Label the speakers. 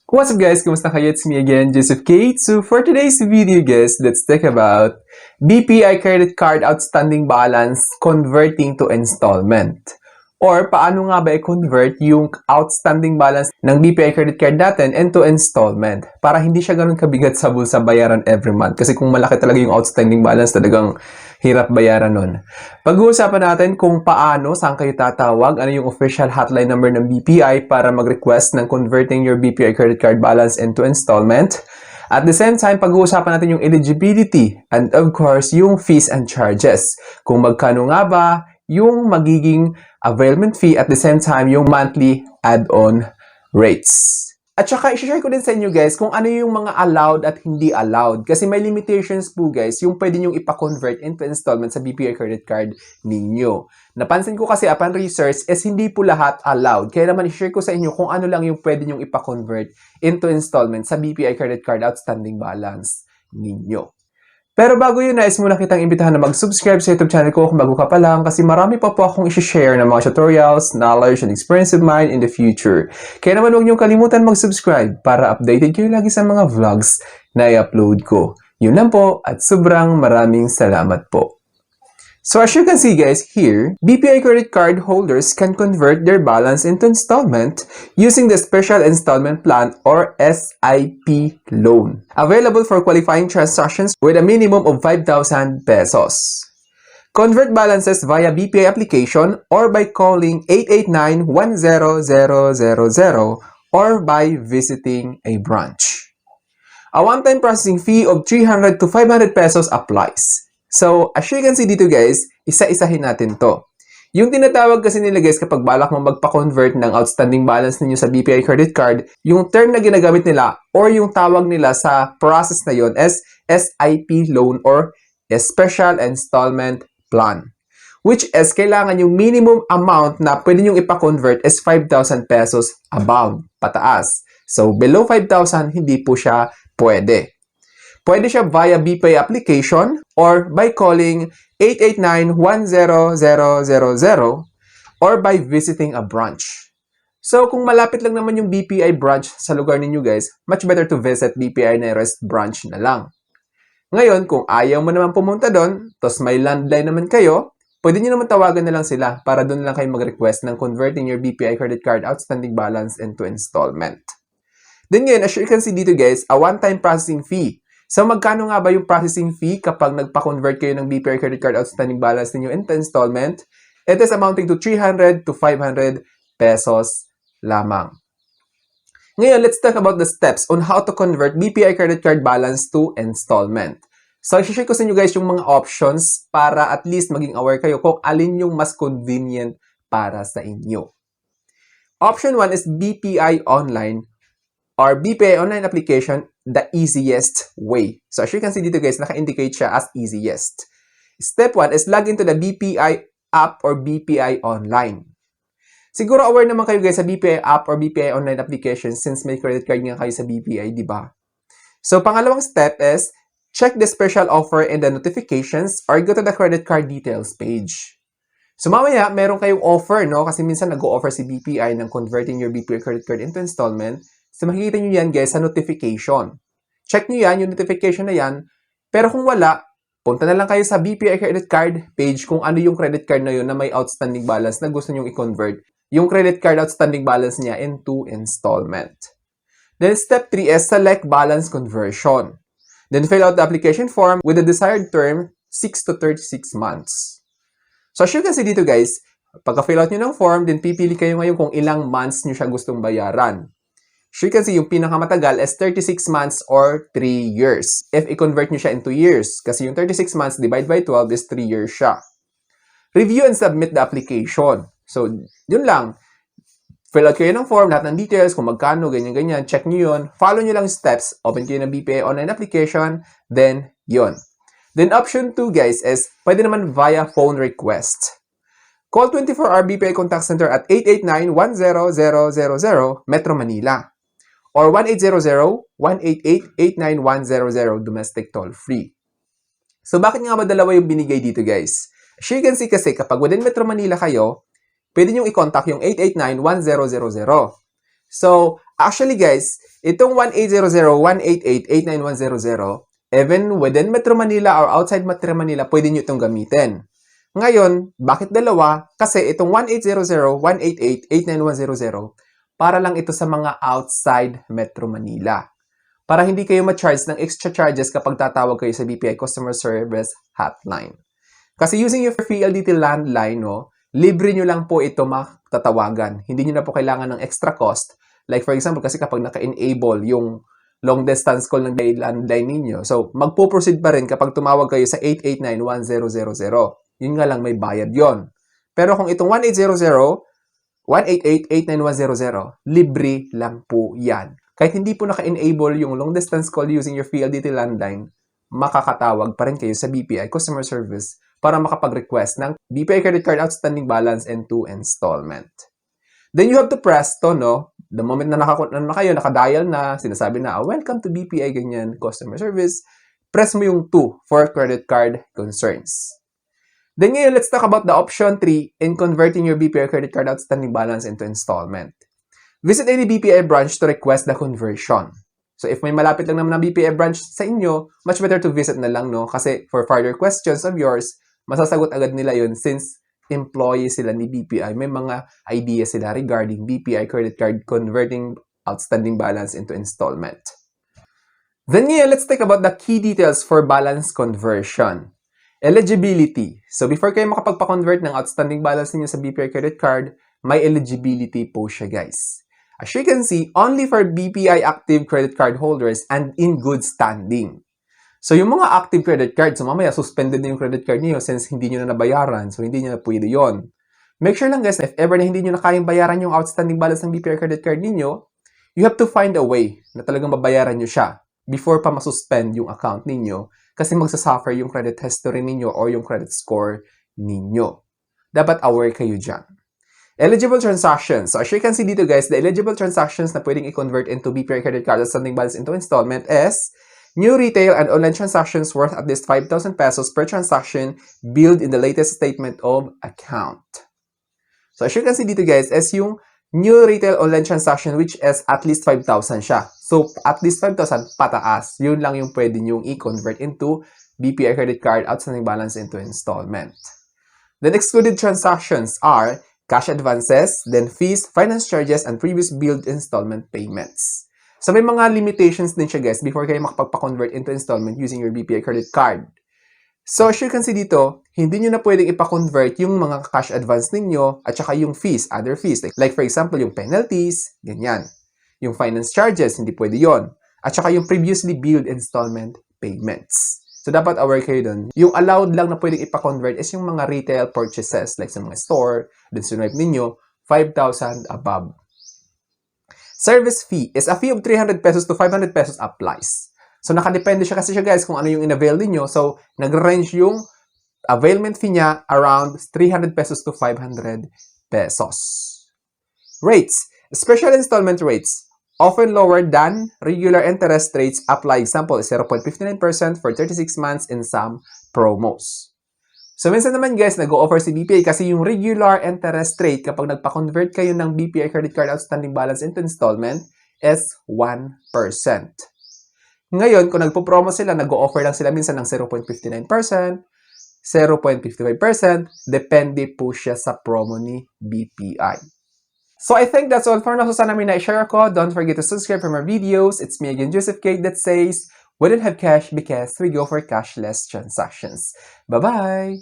Speaker 1: What's up guys? Kumusta kayo? It's me again, Joseph Kate. So for today's video guys, let's talk about BPI credit card outstanding balance converting to installment. Or paano nga ba i-convert yung outstanding balance ng BPI credit card natin into installment para hindi siya ganun kabigat sa bulsa bayaran every month. Kasi kung malaki talaga yung outstanding balance, talagang hirap bayaran nun. Pag-uusapan natin kung paano, saan kayo tatawag, ano yung official hotline number ng BPI para mag-request ng converting your BPI credit card balance into installment. At the same time, pag-uusapan natin yung eligibility and of course, yung fees and charges. Kung magkano nga ba yung magiging availment fee at the same time yung monthly add-on rates. At saka, i-share ko din sa inyo guys kung ano yung mga allowed at hindi allowed. Kasi may limitations po guys yung pwede nyong ipa-convert into installment sa BPI credit card ninyo. Napansin ko kasi upon research is hindi po lahat allowed. Kaya naman i-share ko sa inyo kung ano lang yung pwede nyong ipa-convert into installment sa BPI credit card outstanding balance ninyo. Pero bago yun, nais muna kitang imbitahan na mag-subscribe sa YouTube channel ko kung bago ka pa lang kasi marami pa po akong isi-share ng mga tutorials, knowledge, and experience of mine in the future. Kaya naman huwag niyong kalimutan mag-subscribe para updated kayo lagi sa mga vlogs na i-upload ko. Yun lang po at sobrang maraming salamat po. So as you can see guys here, BPI credit card holders can convert their balance into installment using the Special Installment Plan or SIP loan. Available for qualifying transactions with a minimum of 5,000 pesos. Convert balances via BPI application or by calling 889-10000 or by visiting a branch. A one-time processing fee of 300 to 500 pesos applies. So, as you can see dito guys, isa-isahin natin to. Yung tinatawag kasi nila guys kapag balak mo magpa-convert ng outstanding balance ninyo sa BPI credit card, yung term na ginagamit nila or yung tawag nila sa process na yon is SIP loan or Special Installment Plan. Which is, kailangan yung minimum amount na pwede nyong ipa-convert is 5,000 pesos above, pataas. So, below 5,000, hindi po siya pwede. Pwede siya via BPI application or by calling 889-10000 or by visiting a branch. So, kung malapit lang naman yung BPI branch sa lugar ninyo guys, much better to visit BPI nearest branch na lang. Ngayon, kung ayaw mo naman pumunta doon, tos may landline naman kayo, pwede nyo naman tawagan na lang sila para doon lang kayo mag-request ng converting your BPI credit card outstanding balance into installment. Then ngayon, as you can see dito guys, a one-time processing fee. So, magkano nga ba yung processing fee kapag nagpa-convert kayo ng BPI credit card outstanding balance ninyo into installment? It is amounting to 300 to 500 pesos lamang. Ngayon, let's talk about the steps on how to convert BPI credit card balance to installment. So, i-share ko sa inyo guys yung mga options para at least maging aware kayo kung alin yung mas convenient para sa inyo. Option 1 is BPI Online or BPI Online application, the easiest way. So as you can see dito guys, naka-indicate siya as easiest. Step 1 is log into the BPI app or BPI Online. Siguro aware naman kayo guys sa BPI app or BPI Online application since may credit card nga kayo sa BPI, di ba? So pangalawang step is check the special offer in the notifications or go to the credit card details page. So mamaya, meron kayong offer, no? Kasi minsan nag-o-offer si BPI ng converting your BPI credit card into installment. So, makikita nyo yan guys sa notification. Check nyo yan, yung notification na yan. Pero kung wala, punta na lang kayo sa BPI credit card page kung ano yung credit card na yun na may outstanding balance na gusto nyong i-convert yung credit card outstanding balance niya into installment. Then, step 3 is select balance conversion. Then, fill out the application form with the desired term, 6 to 36 months. So, as you can see dito guys, pagka-fill out nyo ng form, then pipili kayo ngayon kung ilang months nyo siya gustong bayaran. So you can see, yung pinakamatagal is 36 months or 3 years. If i-convert nyo siya into years, kasi yung 36 months divided by 12 is 3 years siya. Review and submit the application. So, yun lang. Fill out kayo ng form, lahat ng details, kung magkano, ganyan-ganyan. Check nyo yun. Follow nyo lang steps. Open kayo ng BPI online application. Then, yun. Then, option 2, guys, is pwede naman via phone request. Call 24-hour BPI Contact Center at 889-10000 Metro Manila. Or 1-800-188-89100 domestic toll-free. So, bakit nga ba dalawa yung binigay dito, guys? As you can see kasi, kapag within Metro Manila kayo, pwede nyo i-contact yung 889-1000. So, actually guys, itong 1800-188-89100, even within Metro Manila or outside Metro Manila, pwede nyo itong gamitin. Ngayon, bakit dalawa? Kasi itong 1800-188-89100, para lang ito sa mga outside Metro Manila. Para hindi kayo ma-charge ng extra charges kapag tatawag kayo sa BPI Customer Service Hotline. Kasi using your PLDT landline, no, libre nyo lang po ito matatawagan. Hindi nyo na po kailangan ng extra cost. Like for example, kasi kapag naka-enable yung long distance call ng landline ninyo, so magpo-proceed pa rin kapag tumawag kayo sa 889-1000. Yun nga lang, may bayad yon. Pero kung itong 1-800-188-89100, libre lang po yan. Kahit hindi po naka-enable yung long distance call using your PLDT landline, makakatawag pa rin kayo sa BPI Customer Service para makapag-request ng BPI credit card outstanding balance and 2 installment. Then you have to press to, no? The moment na kayo, nakadial na, sinasabi na, welcome to BPI ganyan customer service, press mo yung 2 for credit card concerns. Then ngayon, let's talk about the option 3 in converting your BPI credit card outstanding balance into installment. Visit any BPI branch to request the conversion. So if may malapit lang naman ng BPI branch sa inyo, much better to visit na lang, no? Kasi for further questions of yours, masasagot agad nila yun since employee sila ni BPI. May mga ideas sila regarding BPI credit card converting outstanding balance into installment. Then yeah, let's talk about the key details for balance conversion. Eligibility. So before kayo makapagpa-convert ng outstanding balance niyo sa BPI credit card, may eligibility po siya, guys. As you can see, only for BPI active credit card holders and in good standing. So yung mga active credit cards, so mamaya suspended na yung credit card niyo since hindi nyo na nabayaran. So hindi nyo na pwede yon. Make sure lang guys, if ever na hindi nyo na kayang bayaran yung outstanding balance ng BPI credit card niyo, you have to find a way na talagang mabayaran nyo siya before pa masuspend yung account ninyo kasi magsasuffer yung credit history ninyo or yung credit score ninyo. Dapat aware kayo dyan. Eligible transactions. So as you can see dito guys, the eligible transactions na pwedeng i-convert into BPI credit card outstanding balance into installment is new retail and online transactions worth at least 5,000 pesos per transaction billed in the latest statement of account. So as you can see dito guys, is yung new retail online transaction which is at least 5,000 siya. So at least 5,000 pataas. Yun lang yung pwede nyong i-convert into BPI credit card outstanding balance into installment. The excluded transactions are cash advances, then fees, finance charges, and previous billed installment payments. So may mga limitations din siya guys before kayo makapagpa-convert into installment using your BPI credit card. So as you can see dito, hindi nyo na pwedeng ipa-convert yung mga cash advance ninyo at saka yung fees, other fees. Like for example, yung penalties, ganyan. Yung finance charges, hindi pwede yon. At saka yung previously billed installment payments. So, dapat aware kayo dun. Yung allowed lang na pwedeng ipa-convert is yung mga retail purchases like sa mga store, dun swipe ninyo, 5,000 above. Service fee is a fee of 300 pesos to 500 pesos applies. So, nakadepende siya kasi siya guys kung ano yung in-avail ninyo. So, nag-range yung availment fee niya around 300 pesos to 500 pesos. Rates. Special installment rates. Often lower than regular interest rates apply. Example is 0.59% for 36 months in some promos. So, minsan naman guys, nag-o-offer si BPI kasi yung regular interest rate kapag nagpa-convert kayo ng BPI credit card outstanding balance into installment is 1%. Ngayon, kung nagpo-promo sila, nag-o-offer lang sila minsan ng 0.59%, 0.55%, depende po siya sa promo ni BPI. So I think that's all for now. So sana may na-share ko. Don't forget to subscribe for more videos. It's me again, Joseph K, that says, we don't have cash because we go for cashless transactions. Bye-bye!